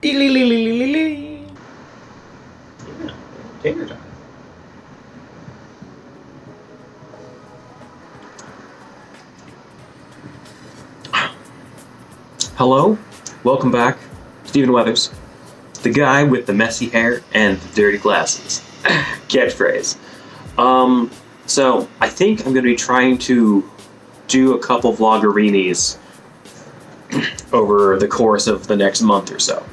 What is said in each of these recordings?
Yeah, take your time. Hello, welcome back, Stephen Weathers, the guy with the messy hair and the dirty glasses. Catchphrase. So I think I'm going to be trying to do a couple vloggerinis over the course of the next month or so.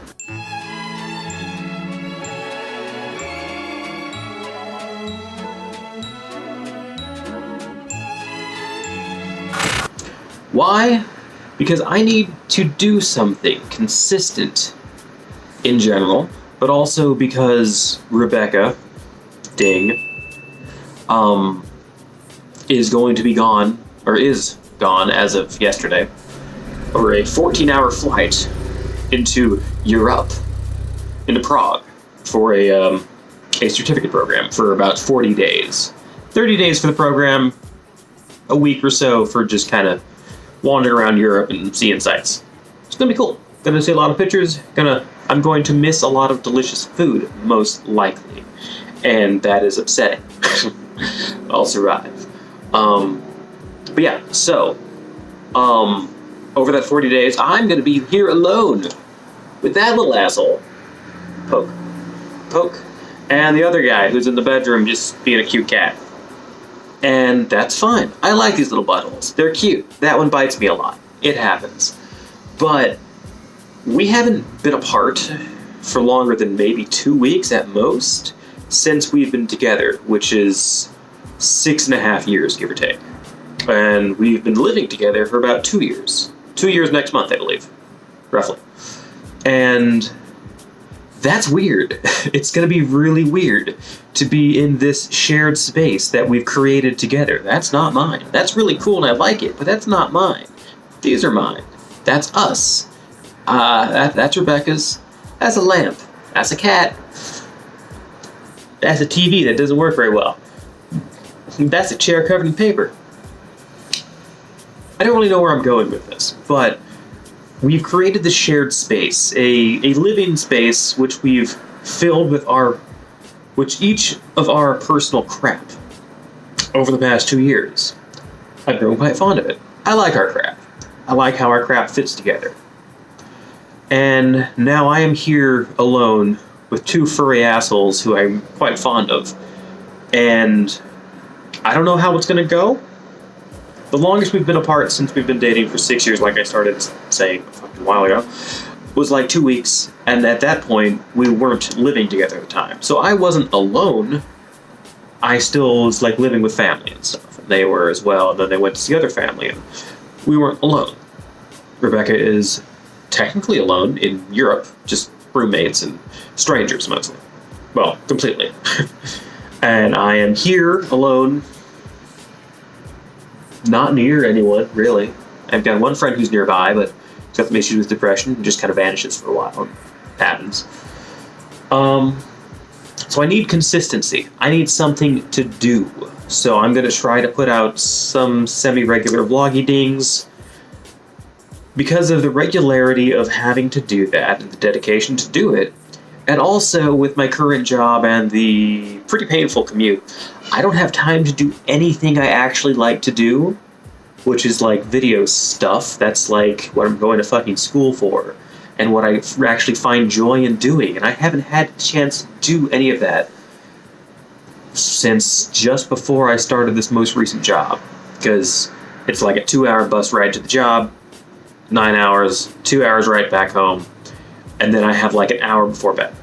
Why? Because I need to do something consistent in general, but also because Rebecca, ding, is going to be gone, or is gone as of yesterday, over a 14-hour flight into Europe, into Prague, for a certificate program for about 40 days. 30 days for the program, a week or so for just kind of wandering around Europe and seeing sights. It's gonna be cool. Gonna see a lot of pictures. I'm going to miss a lot of delicious food, most likely, and that is upsetting. I'll survive. But yeah, so over that 40 days, I'm gonna be here alone with that little asshole, Poke, and the other guy who's in the bedroom just being a cute cat. And that's fine. I like these little buttholes. They're cute. That one bites me a lot. It happens. But we haven't been apart for longer than maybe 2 weeks at most since we've been together, which is 6.5 years, give or take. And we've been living together for about 2 years. 2 years next month, I believe. Roughly. And that's weird. It's going to be really weird to be in this shared space that we've created together. That's not mine. That's really cool and I like it, but that's not mine. These are mine. That's us. That's Rebecca's. That's a lamp. That's a cat. That's a TV that doesn't work very well. That's a chair covered in paper. I don't really know where I'm going with this, but we've created this shared space, a living space which we've filled with each of our personal crap over the past 2 years. I've grown quite fond of it. I like our crap. I like how our crap fits together. And now I am here alone with two furry assholes who I'm quite fond of. And I don't know how it's going to go. The longest we've been apart since we've been dating for 6 years, like I started saying a fucking while ago, was like 2 weeks, and at that point, we weren't living together at the time. So I wasn't alone. I still was like living with family and stuff. And they were as well, and then they went to see other family, and we weren't alone. Rebecca is technically alone in Europe, just roommates and strangers mostly. Well, completely. And I am here alone, not near anyone, really. I've got one friend who's nearby, but he's got some issues with depression and just kind of vanishes for a while. It happens. So I need consistency. I need something to do. So I'm going to try to put out some semi-regular vloggy dings. Because of the regularity of having to do that and the dedication to do it, and also with my current job and the pretty painful commute, I don't have time to do anything I actually like to do, which is like video stuff. That's like what I'm going to fucking school for, and what I actually find joy in doing. And I haven't had a chance to do any of that since just before I started this most recent job, because it's like a 2-hour bus ride to the job, 9 hours, 2 hours right back home, and then I have like an hour before bed,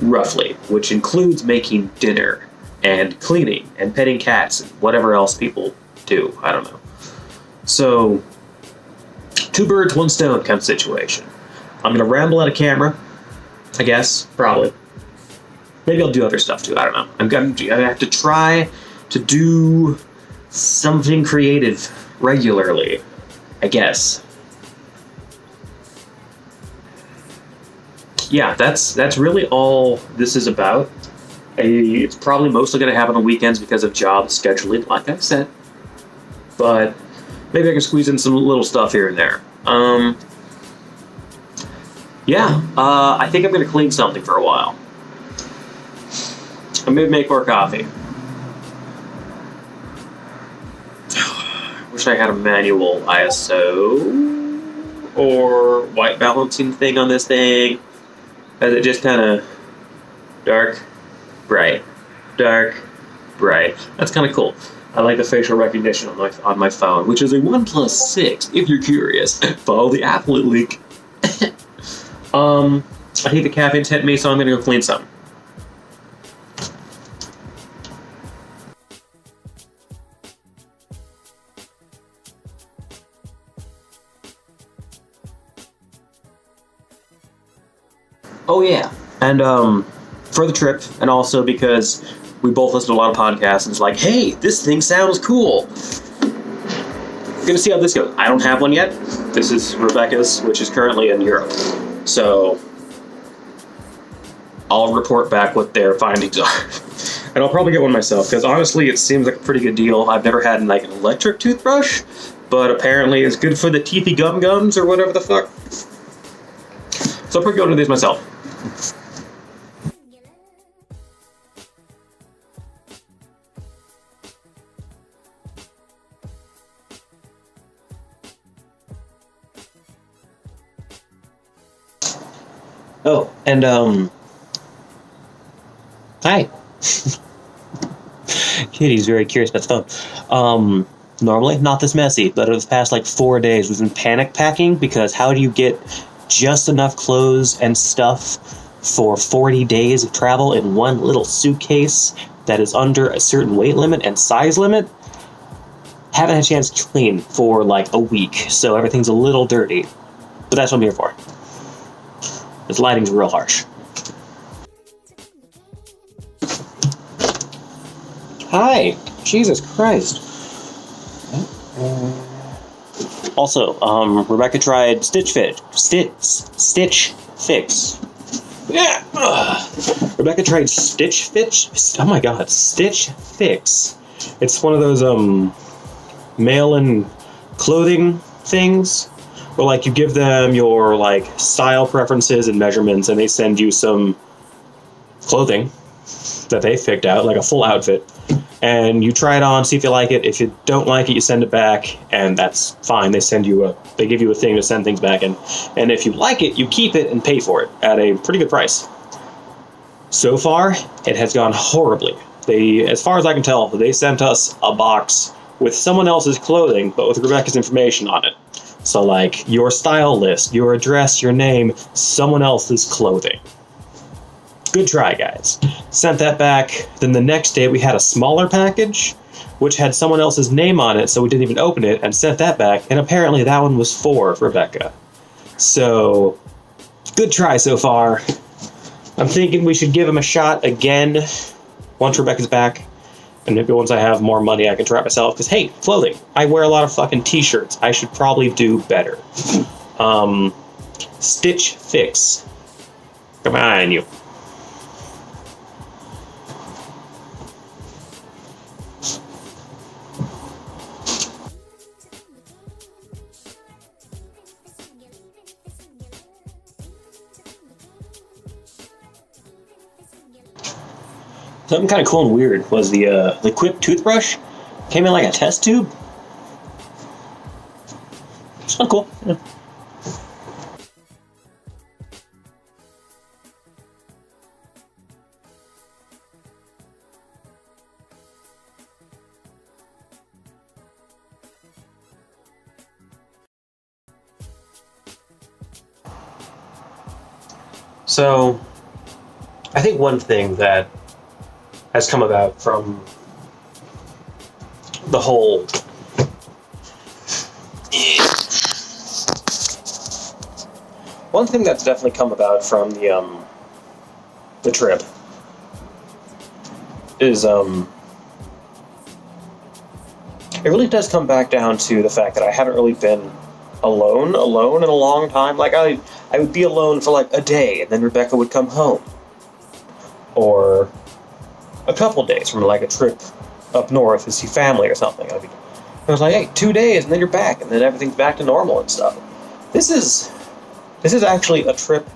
roughly, which includes making dinner and cleaning and petting cats and whatever else people do. I don't know. So, 2 birds, 1 stone kind of situation. I'm going to ramble at a camera, I guess, probably. Maybe I'll do other stuff too, I don't know. I have to try to do something creative regularly, I guess. Yeah, that's really all this is about. It's probably mostly going to happen on weekends because of job scheduling, like I've said. But maybe I can squeeze in some little stuff here and there. Yeah, I think I'm going to clean something for a while. I'm going to make more coffee. Wish I had a manual ISO or white balancing thing on this thing. As it just kind of dark, bright, dark, bright. That's kind of cool. I like the facial recognition on my phone, which is a OnePlus 6, if you're curious. Follow the Apple link. I think the caffeine's hit me, so I'm gonna go clean some. Oh yeah, and for the trip, and also because we both listen to a lot of podcasts, and it's like, hey, this thing sounds cool. Gonna see how this goes. I don't have one yet. This is Rebecca's, which is currently in Europe. So I'll report back what their findings are. And I'll probably get one myself, because honestly, it seems like a pretty good deal. I've never had like an electric toothbrush, but apparently it's good for the teethy gums or whatever the fuck. So I'll probably go into these myself. Oh, and hi. Kitty's very curious about the phone. Normally not this messy, but over the past like 4 days we've been panic packing, because how do you get just enough clothes and stuff for 40 days of travel in one little suitcase that is under a certain weight limit and size limit? Haven't had a chance to clean for like a week, so everything's a little dirty. But that's what I'm here for. This lighting's real harsh. Hi! Jesus Christ. Also, Rebecca tried Stitch Fix. Yeah! Rebecca tried Stitch Fix? Oh my god, Stitch Fix. It's one of those, mail-in clothing things, where, like, you give them your, like, style preferences and measurements, and they send you some clothing that they picked out, like a full outfit, and you try it on, see if you like it. If you don't like it, you send it back, and that's fine. They give you a thing to send things back in, and if you like it, you keep it and pay for it at a pretty good price. So far, it has gone horribly. As far as I can tell, they sent us a box with someone else's clothing, but with Rebecca's information on it. So, like, your style list, your address, your name, someone else's clothing. Good try, guys. Sent that back. Then the next day we had a smaller package, which had someone else's name on it, so we didn't even open it, and sent that back. And apparently that one was for Rebecca. So, good try so far. I'm thinking we should give him a shot again once Rebecca's back. And maybe once I have more money, I can try it myself. Because, hey, clothing. I wear a lot of fucking t-shirts. I should probably do better. Stitch Fix. Come on, you. Something kind of cool and weird was the Quip toothbrush came in like a test tube. It's kind of cool. Yeah. So, I think one thing that has come about from the whole one thing that's definitely come about from the trip is it really does come back down to the fact that I haven't really been alone in a long time. Like I would be alone for like a day, and then Rebecca would come home, or a couple days from like a trip up north to see family or something. I was like, hey, 2 days, and then you're back, and then everything's back to normal and stuff. This is This is actually a trip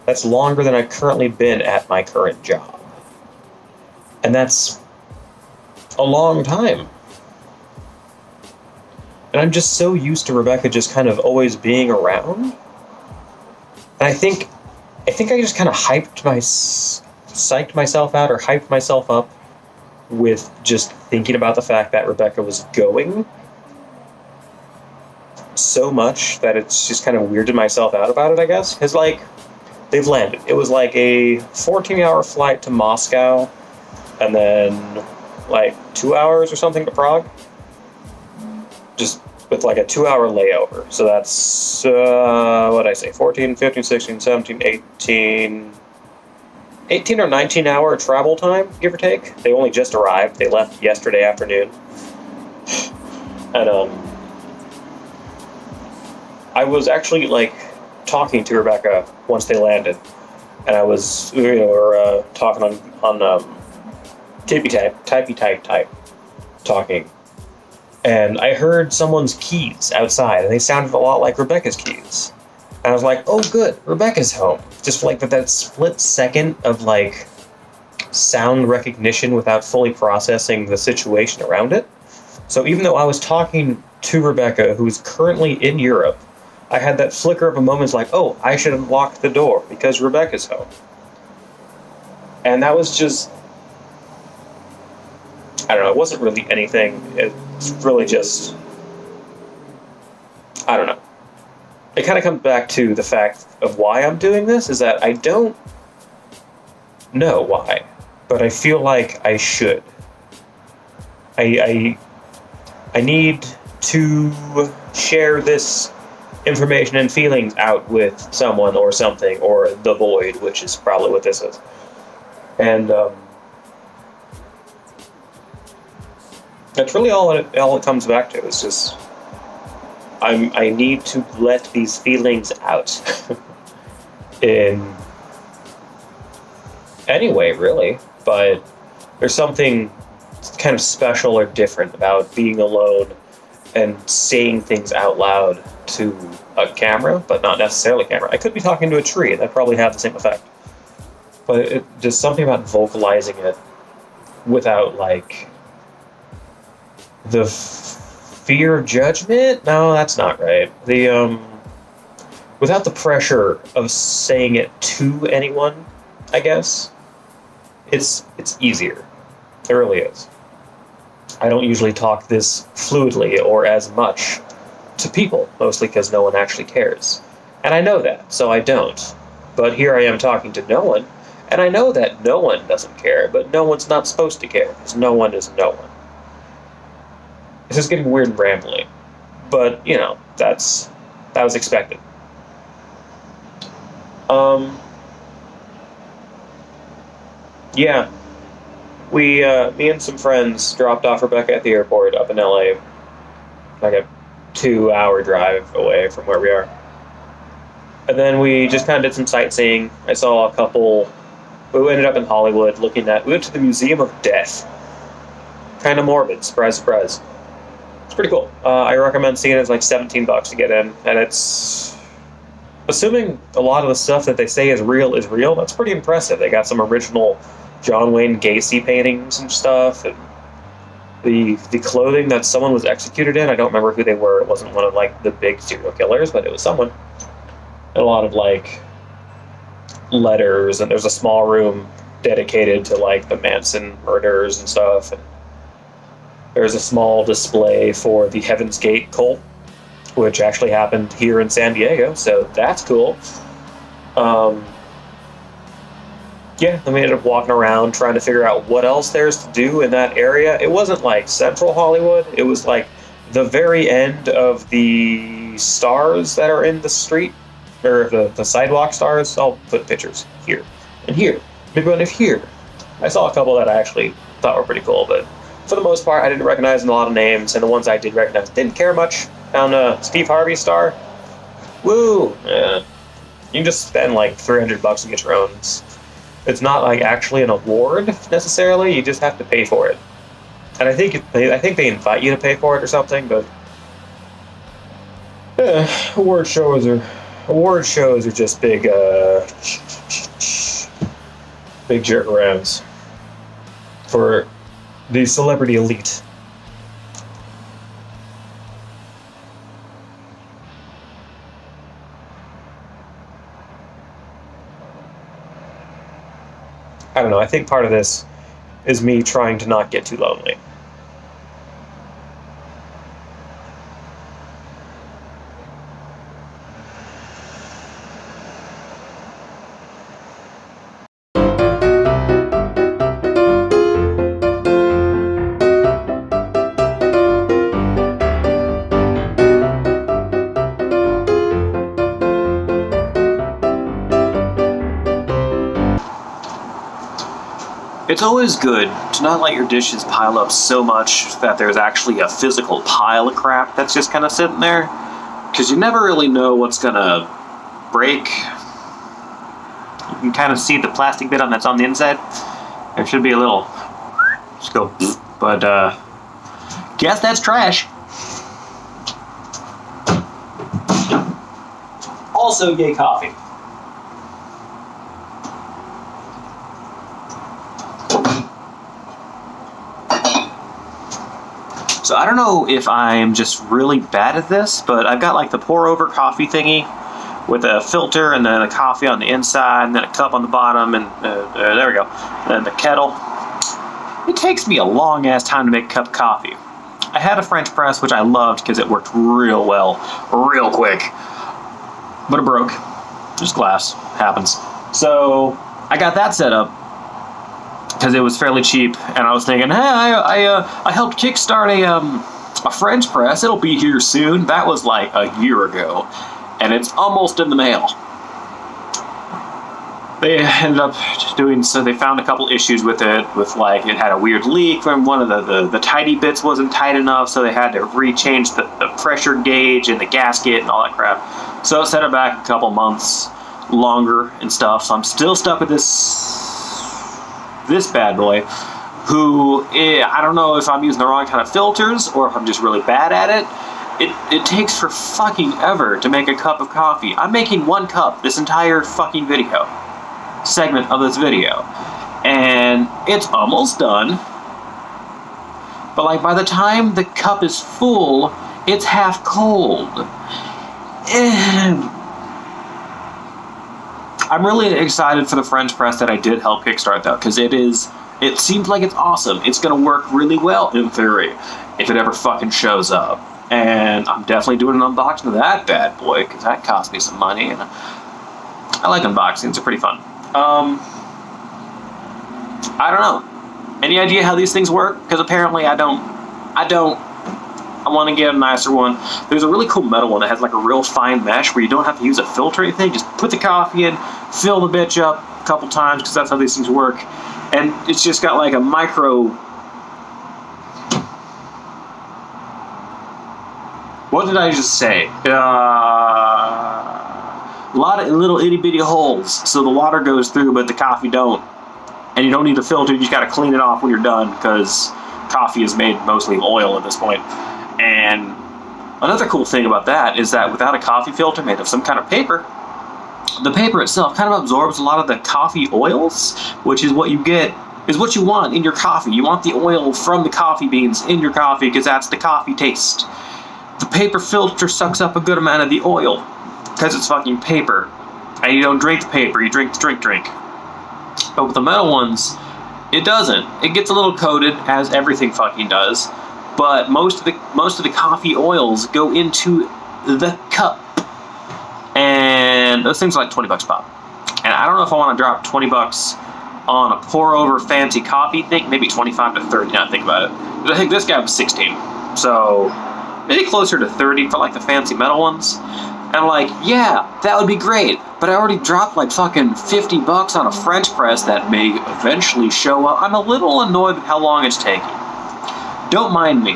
that's longer than I've currently been at my current job. And that's a long time. And I'm just so used to Rebecca just kind of always being around. And I think I just kind of psyched myself out or hyped myself up with just thinking about the fact that Rebecca was going so much that it's just kind of weirded myself out about it, I guess. Because, like, they've landed. It was like a 14-hour flight to Moscow and then, like, 2 hours or something to Prague. Just with, like, a 2-hour layover. So that's, what did I say, 14, 15, 16, 17, 18 or 19-hour travel time, give or take. They only just arrived. They left yesterday afternoon. And, I was actually, like, talking to Rebecca once they landed. And I was, we were talking on type, talking. And I heard someone's keys outside, and they sounded a lot like Rebecca's keys. And I was like, oh, good, Rebecca's home. Just like that split second of, like, sound recognition without fully processing the situation around it. So even though I was talking to Rebecca, who's currently in Europe, I had that flicker of a moment like, oh, I should unlock the door because Rebecca's home. And that was just, I don't know, it wasn't really anything. It's really just, I don't know. It kind of comes back to the fact of why I'm doing this, is that I don't know why, but I feel like I should. I need to share this information and feelings out with someone or something, or the void, which is probably what this is. And that's really all it comes back to. It's just I need to let these feelings out in any way, really. But there's something kind of special or different about being alone and saying things out loud to a camera, but not necessarily a camera. I could be talking to a tree, that probably have the same effect. But there's something about vocalizing it without, like, the fear of judgment? No, that's not right. Without the pressure of saying it to anyone, I guess, it's easier. It really is. I don't usually talk this fluidly or as much to people, mostly because no one actually cares. And I know that, so I don't. But here I am talking to no one, and I know that no one doesn't care, but no one's not supposed to care, because no one is no one. This is getting weird and rambling, but, you know, that was expected. Yeah. Me and some friends dropped off Rebecca at the airport up in LA, like a 2-hour drive away from where we are. And then we just kind of did some sightseeing. I saw a couple. We ended up in Hollywood we went to the Museum of Death. Kind of morbid, surprise, surprise. It's pretty cool. I recommend seeing it. It's like $17 to get in, and it's, assuming a lot of the stuff that they say is real, that's pretty impressive. They got some original John Wayne Gacy paintings and stuff, and the clothing that someone was executed in, I don't remember who they were. It wasn't one of, like, the big serial killers, but it was someone. And a lot of, like, letters, and there's a small room dedicated to, like, the Manson murders and stuff. And there's a small display for the Heaven's Gate cult, which actually happened here in San Diego, so that's cool. Yeah, then we ended up walking around trying to figure out what else there's to do in that area. It wasn't like central Hollywood. It was like the very end of the stars that are in the street, or the sidewalk stars. I'll put pictures here and here. Maybe one of here. I saw a couple that I actually thought were pretty cool, but for the most part, I didn't recognize a lot of names, and the ones I did recognize didn't care much. Found a Steve Harvey star. Woo! Yeah. You can just spend like $300 and get your own. It's not like actually an award necessarily. You just have to pay for it, and I think they invite you to pay for it or something. But award shows are Award shows are just big jerk arounds for the celebrity elite. I don't know, I think part of this is me trying to not get too lonely. It's always good to not let your dishes pile up so much that there's actually a physical pile of crap that's just kind of sitting there, because you never really know what's gonna break. You can kind of see the plastic bit that's on the inside. There should be a little, just go, but guess that's trash. Also, yay coffee. So I don't know if I'm just really bad at this, but I've got like the pour over coffee thingy with a filter and then a coffee on the inside and then a cup on the bottom and there we go. And then the kettle. It takes me a long ass time to make a cup of coffee. I had a French press, which I loved because it worked real well, real quick. But it broke. Just glass. Happens. So I got that set up because it was fairly cheap, and I was thinking, hey, I helped kickstart a French press. It'll be here soon. That was like a year ago, and it's almost in the mail. They ended up doing so. They found a couple issues with it, with like it had a weird leak when one of the tidy bits wasn't tight enough, so they had to rechange the pressure gauge and the gasket and all that crap. So it set it back a couple months longer and stuff. So I'm still stuck with this bad boy, who I don't know if I'm using the wrong kind of filters or if I'm just really bad at it. It takes for fucking ever to make a cup of coffee. I'm making one cup this entire fucking segment of this video, and it's almost done, but like by the time the cup is full, it's half cold. I'm really excited for the French press that I did help kickstart though, because it seems like it's awesome. It's gonna work really well in theory, if it ever fucking shows up. And I'm definitely doing an unboxing of that bad boy, because that cost me some money, and I like unboxings, they're pretty fun. I don't know. Any idea how these things work? Because apparently I don't. I want to get a nicer one. There's a really cool metal one that has like a real fine mesh where you don't have to use a filter or anything. Just put the coffee in, fill the bitch up a couple times, because that's how these things work. And it's just got like a micro... What did I just say? A lot of little itty bitty holes, so the water goes through, but the coffee don't. And you don't need a filter, you just gotta clean it off when you're done, because coffee is made mostly of oil at this point. And another cool thing about that is that without a coffee filter made of some kind of paper, the paper itself kind of absorbs a lot of the coffee oils, which is what you get, is what you want in your coffee. You want the oil from the coffee beans in your coffee, because that's the coffee taste. The paper filter sucks up a good amount of the oil, because it's fucking paper. And you don't drink the paper, you drink the drink. But with the metal ones, it doesn't. It gets a little coated, as everything fucking does, but most of the coffee oils go into the cup. And those things are like 20 bucks pop. And I don't know if I want to drop 20 bucks on a pour over fancy coffee thing, maybe 25 to 30 now I think about it. But I think this guy was 16. So maybe closer to 30 for like the fancy metal ones. And I'm like, yeah, that would be great, but I already dropped like fucking 50 bucks on a French press that may eventually show up. I'm a little annoyed with how long it's taking. Don't mind me.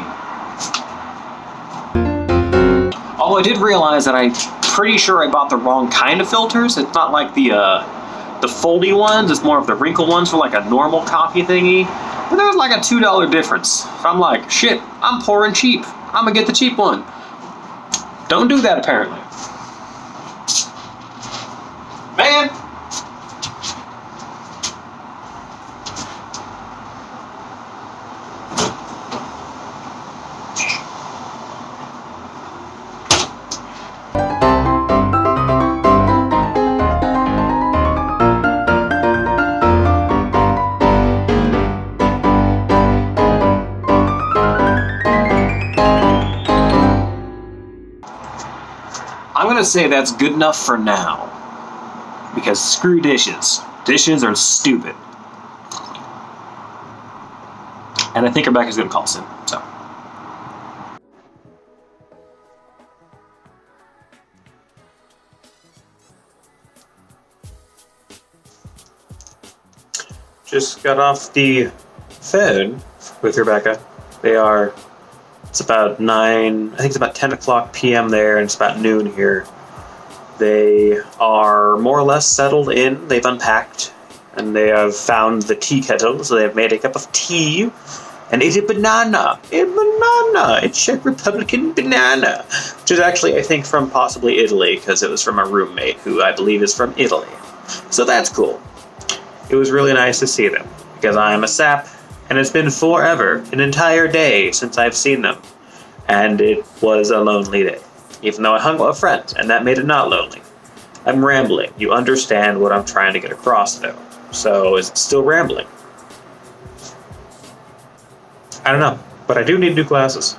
Although I did realize that I'm pretty sure I bought the wrong kind of filters. It's not like the foldy ones, it's more of the wrinkle ones for like a normal coffee thingy. But there was like a $2 difference. So I'm like, shit, I'm pouring cheap. I'm gonna get the cheap one. Don't do that, apparently. man! I'm gonna say that's good enough for now. Because screw dishes. Dishes are stupid. And I think Rebecca's gonna call soon, so. Just got off the phone with Rebecca. It's about 9, I think it's about 10 o'clock p.m. there, and it's about noon here. They are more or less settled in. They've unpacked, and they have found the tea kettle, so they have made a cup of tea, and ate a banana. A Czech Republican banana. Which is actually, I think, from possibly Italy, because it was from a roommate who I believe is from Italy. So that's cool. It was really nice to see them, because I am a sap, and it's been forever, an entire day, since I've seen them. And it was a lonely day. Even though I hung with friends, and that made it not lonely. I'm rambling. You understand what I'm trying to get across, though. So, is it still rambling? I don't know, but I do need new glasses.